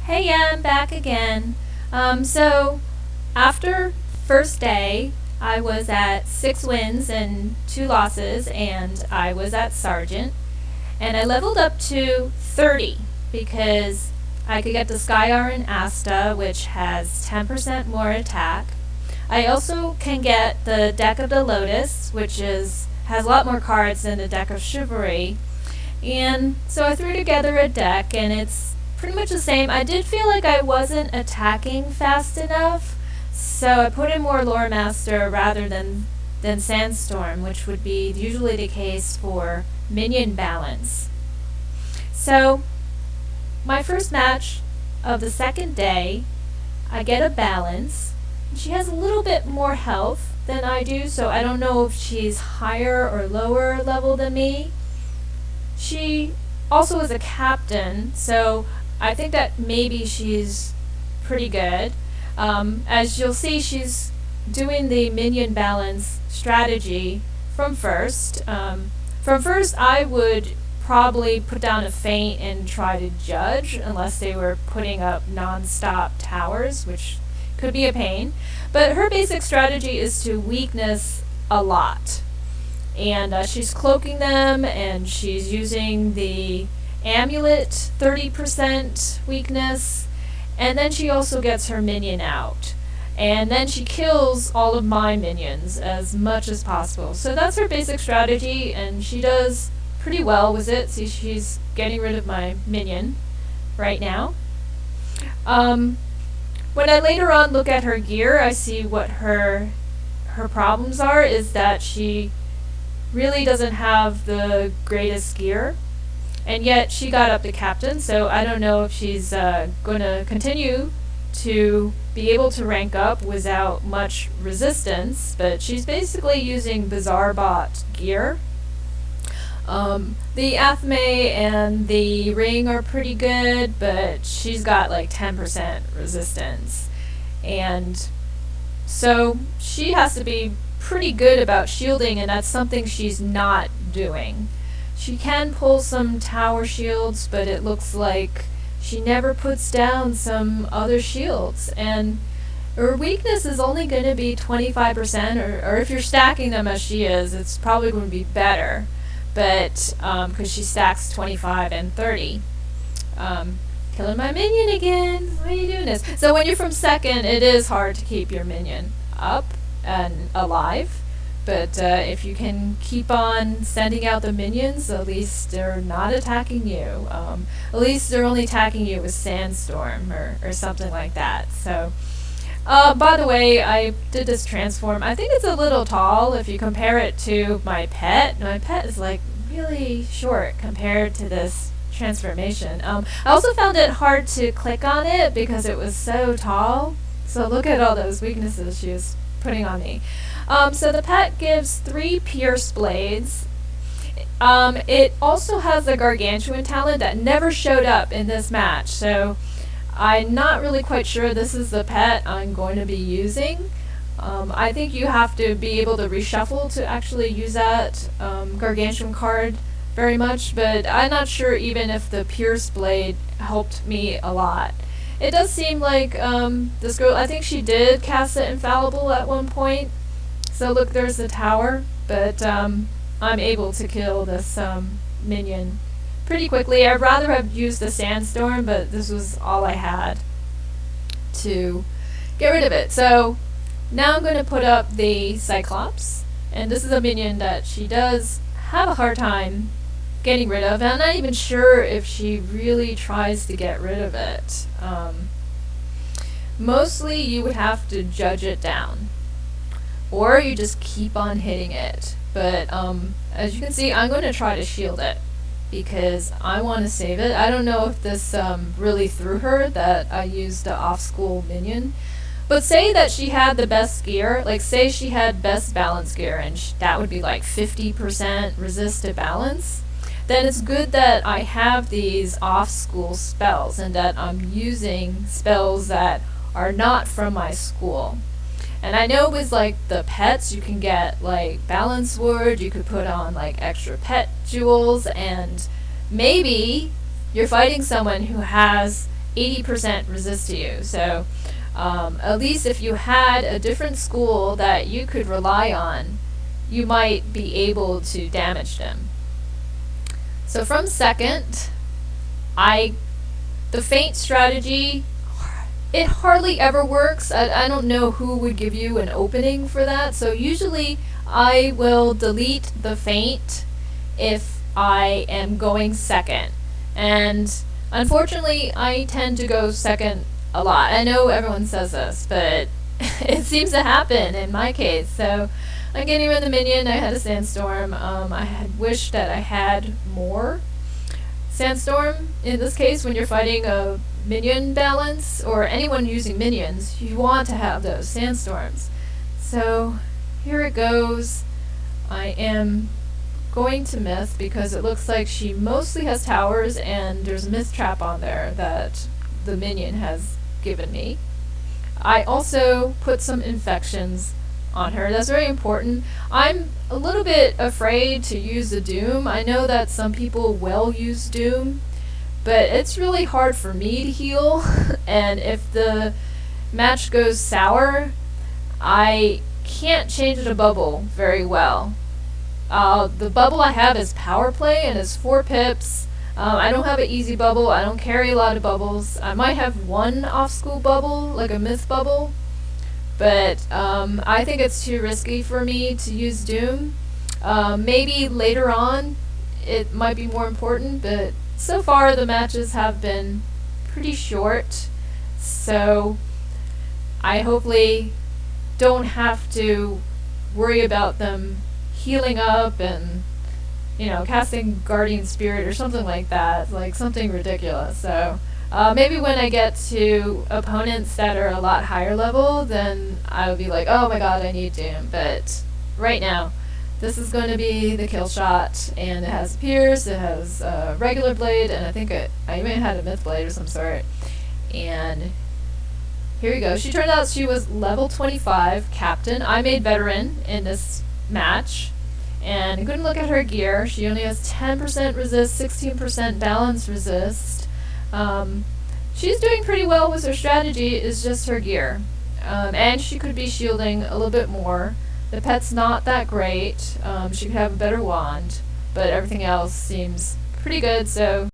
Hey, I'm back again. So after first day, I was at 6 wins and 2 losses, and I was at Sergeant. And I leveled up to 30 because I could get the Sky Iron Asta, which has 10% more attack. I also can get the Deck of the Lotus, which has a lot more cards than the Deck of Chivalry. And so I threw together a deck, and it's pretty much the same. I did feel like I wasn't attacking fast enough, so I put in more Lore Master rather than Sandstorm, which would be usually the case for minion balance. So my first match of the second day, I get a balance. She has a little bit more health than I do, so I don't know if she's higher or lower level than me. She also is a captain, so I think that maybe she's pretty good. As you'll see, she's doing the minion balance strategy from first. I would probably put down a feint and try to judge, unless they were putting up non-stop towers, which could be a pain. But her basic strategy is to weakness a lot. And she's cloaking them, and she's using the amulet 30% weakness, and then she also gets her minion out. And then she kills all of my minions as much as possible. So that's her basic strategy, and she does pretty well with it. See, she's getting rid of my minion right now. When I later on look at her gear, I see what her problems are, is that she really doesn't have the greatest gear, and yet she got up to captain, so I don't know if she's going to continue to be able to rank up without much resistance, but she's basically using Bizarre Bot gear. The Athame and the Ring are pretty good, but she's got like 10% resistance, and so she has to be pretty good about shielding, and that's something she's not doing. She can pull some tower shields, but it looks like she never puts down some other shields, and her weakness is only going to be 25%, or if you're stacking them as she is, it's probably going to be better, but because she stacks 25 and 30. Killing my minion again. Why are you doing this? So when you're from second, it is hard to keep your minion up and alive, but if you can keep on sending out the minions, at least they're not attacking you. At least they're only attacking you with Sandstorm or something like that. So by the way, I did this transform. I think it's a little tall if you compare it to my pet. My pet is like really short compared to this transformation. I also found it hard to click on it because it was so tall. So look at all those weaknesses she was putting on me. So the pet gives 3 Pierce Blades. It also has the Gargantuan talent that never showed up in this match, so I'm not really quite sure this is the pet I'm going to be using. I think you have to be able to reshuffle to actually use that Gargantuan card very much, but I'm not sure even if the Pierce Blade helped me a lot. It does seem like this girl, I think she did cast it infallible at one point. So look, there's the tower, but I'm able to kill this minion pretty quickly. I'd rather have used the Sandstorm, but this was all I had to get rid of it. So now I'm going to put up the Cyclops, and this is a minion that she does have a hard time getting rid of, and I'm not even sure if she really tries to get rid of it. Mostly you would have to judge it down, or you just keep on hitting it. But as you can see, I'm going to try to shield it because I want to save it. I don't know if this really threw her that I used the off-school minion, but say that she had the best gear, like say she had best balance gear, and that would be like 50% resist to balance, then it's good that I have these off-school spells and that I'm using spells that are not from my school. And I know with like the pets, you can get like Balance Ward, you could put on like extra pet jewels, and maybe you're fighting someone who has 80% resist to you. So at least if you had a different school that you could rely on, you might be able to damage them. So from second, the feint strategy, it hardly ever works. I don't know who would give you an opening for that. So usually I will delete the feint if I am going second. And unfortunately, I tend to go second a lot. I know everyone says this, but it seems to happen in my case. So I'm getting rid of the minion. I had a sandstorm. I had wished that I had more sandstorm. In this case, when you're fighting a minion balance, or anyone using minions, you want to have those sandstorms. So here it goes. I am going to myth because it looks like she mostly has towers, and there's a myth trap on there that the minion has given me. I also put some infections on her. That's very important. I'm a little bit afraid to use the Doom. I know that some people will use Doom, but it's really hard for me to heal. And if the match goes sour, I can't change the bubble very well. The bubble I have is power play, and it's 4 pips. I don't have an easy bubble. I don't carry a lot of bubbles. I might have one off-school bubble, like a myth bubble, but I think it's too risky for me to use Doom. Maybe later on it might be more important, but so far the matches have been pretty short, so I hopefully don't have to worry about them healing up and, you know, casting Guardian Spirit or something like that, like something ridiculous. So maybe when I get to opponents that are a lot higher level, then I would be like, oh my god, I need Doom. But right now, this is going to be the kill shot, and it has Pierce, it has regular blade, and I think I even had a myth blade of some sort. And here we go. She turned out she was level 25 captain. I made veteran in this match, and I couldn't look at her gear. She only has 10% resist, 16% balance resist. She's doing pretty well with her strategy, is just her gear. And she could be shielding a little bit more. The pet's not that great. She could have a better wand, but everything else seems pretty good, so